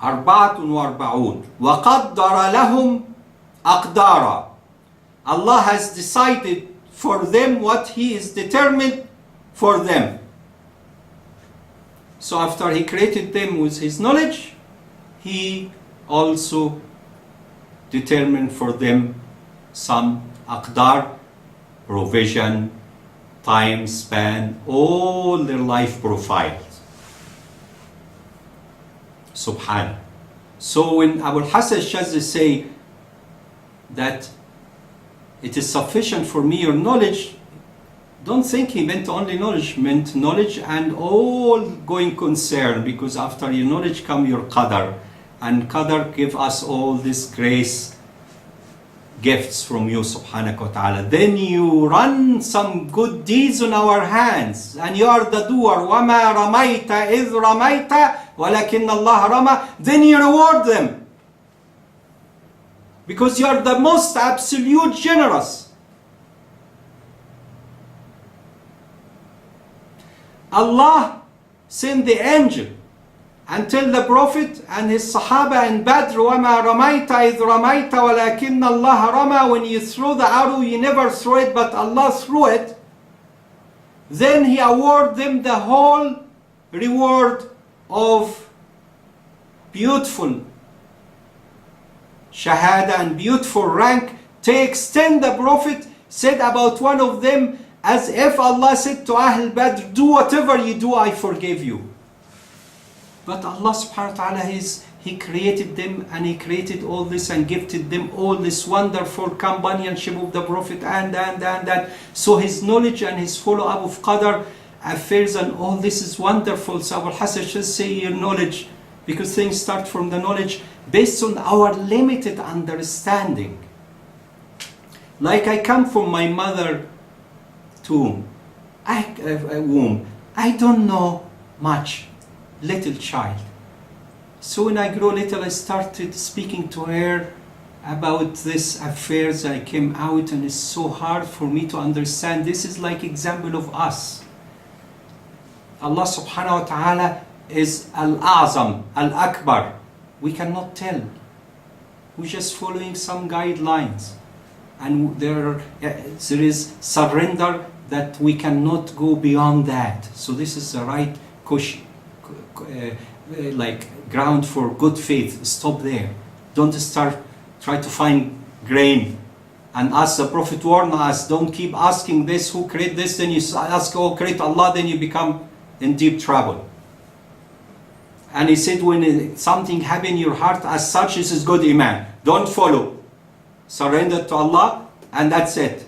44 وقدر لهم أقدارا. Allah has decided for them what He is determined for them. So after He created them with His knowledge, He also determined for them some aqdar, provision, time span, all their life profiles. Subhan. So when Abu Hassan Shazzi say that it is sufficient for me your knowledge, don't think he meant only knowledge, meant knowledge and all going concern, because after your knowledge come your qadar, and qadar give us all this grace, gifts from you subhanahu wa ta'ala. Then you run some good deeds on our hands, and you are the doer. وَمَا رَمَيْتَ إِذْ رَمَيْتَ وَلَكِنَّ اللَّهَ رَمَى. Then you reward them, because you are the most absolute generous. Allah sent the angel and tell the Prophet and his Sahaba in Badr, وَمَا رَمَيْتَ إِذْ رَمَيْتَ وَلَكِنَّ اللَّهَ رَمَى. When you throw the arrow, you never throw it, but Allah threw it. Then He award them the whole reward of beautiful shahada and beautiful rank. To extend, the Prophet said about one of them, as if Allah said to Ahl Badr, do whatever you do, I forgive you. But Allah subhanahu wa ta'ala, He created them, and He created all this and gifted them all this wonderful companionship of the Prophet and that. So His knowledge and His follow-up of qadar, affairs and all this is wonderful. So Abu Hassan should say your knowledge, because things start from the knowledge based on our limited understanding. Like I come from my mother womb. I don't know much. Little child. So when I grow little, I started speaking to her about this affairs. I came out, and it's so hard for me to understand. This is like example of us. Allah subhanahu wa ta'ala is Al-Azam, Al-Akbar. We cannot tell. We're just following some guidelines. And there is surrender that we cannot go beyond that. So this is the right cushion. Like ground for good faith. Stop there. Don't try to find grain. And as the Prophet warned us, don't keep asking this, who created this, then you ask, oh, create Allah, then you become in deep trouble. And he said, when something happens in your heart as such, this is good iman. Don't follow. Surrender to Allah, and that's it.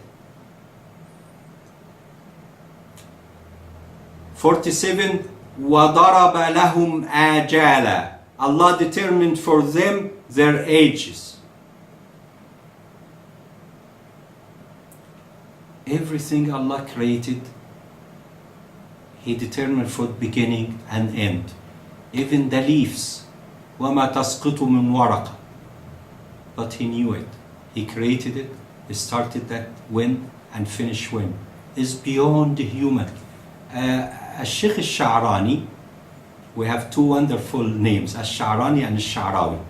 47, وَضَرَبَ لَهُمْ آجَالًا. Allah determined for them their ages. Everything Allah created, He determined for beginning and end. Even the leaves. وَمَا تَسْقِطُ مِنْ وَرَقَ. But He knew it. He created it. He started that when and finished when. It's beyond the human. Al-Sheikh Al-Sha'rani, we have two wonderful names, Al-Sha'rani and Al-Sha'rawi.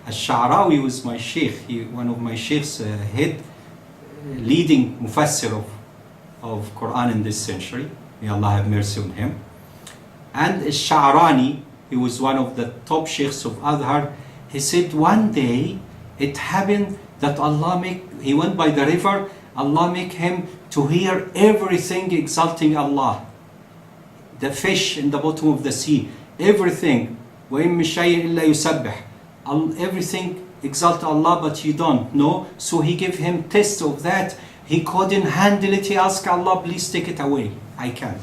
Al-Sha'rawi was my sheikh, one of my sheikh's head, leading mufassir of Quran in this century. May Allah have mercy on him. And Al-Sha'rani, he was one of the top sheikhs of Azhar. He said one day it happened that He went by the river, Allah make him to hear everything exalting Allah. The fish in the bottom of the sea, everything. وَإِن مِّن شَيْءٍ إِلَّا يُسَبِّحُ. Everything exalt Allah, but you don't know. So He gave him test of that. He couldn't handle it. He asked Allah, please take it away. I can't.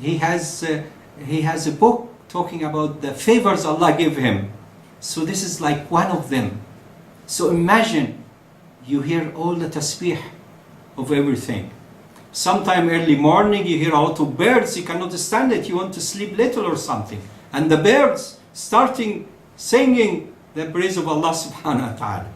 He has a book talking about the favors Allah gave him. So this is like one of them. So imagine you hear all the tasbih of everything. Sometime early morning you hear a lot of birds, you cannot stand it, you want to sleep little or something. And the birds starting singing the praise of Allah subhanahu wa ta'ala.